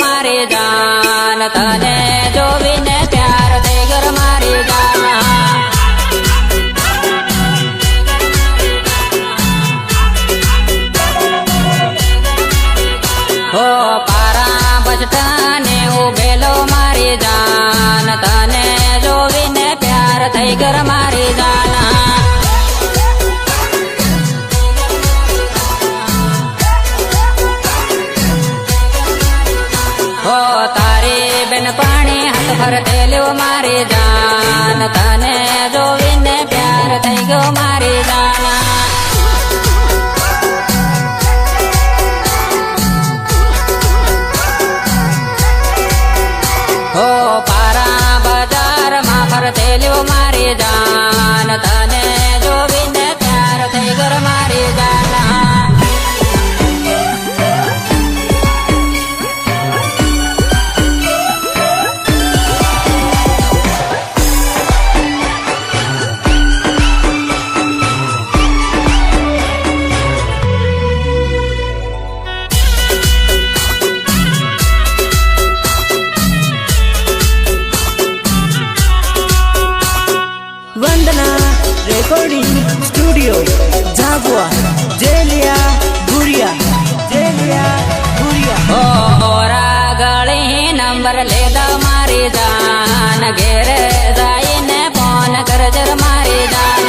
મારી જાન તને જોવીને પ્યાર થઈ ગયો મારી જાન હો પારા બચટાને ઉભેલો મારી જાન તને જોવીને પ્યાર થઈ ગયો મારી જાન હો તારી બેન પાણી હાથ ફરટેલ્યો મારી જાન તને જોવીને પ્યાર થઈ ગયો મારી જાન હો પારા બજારમાં ફરટેલ્યો મારી જાન તને જોવીને પ્યાર થઈ ગયો મારી જાન वंदना रेकॉर्डिंग स्टूडियो झाबुआ जेलिया भूरिया હો ઓરા ગળી નંબર લેદા મારી જાન ઘેરે જઈને ફોન કરજર મારી જાન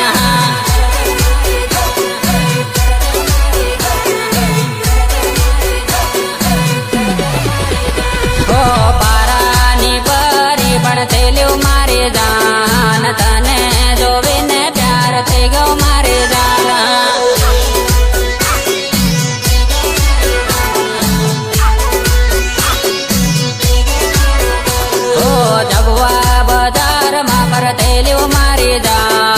હો પારાની પરી પણ થયેલું મારી જાન તને જોવીને પ્યાર થઈ ગયો મારી જાન જબવા બજારમાં ફરટેલ્યો મારી જાન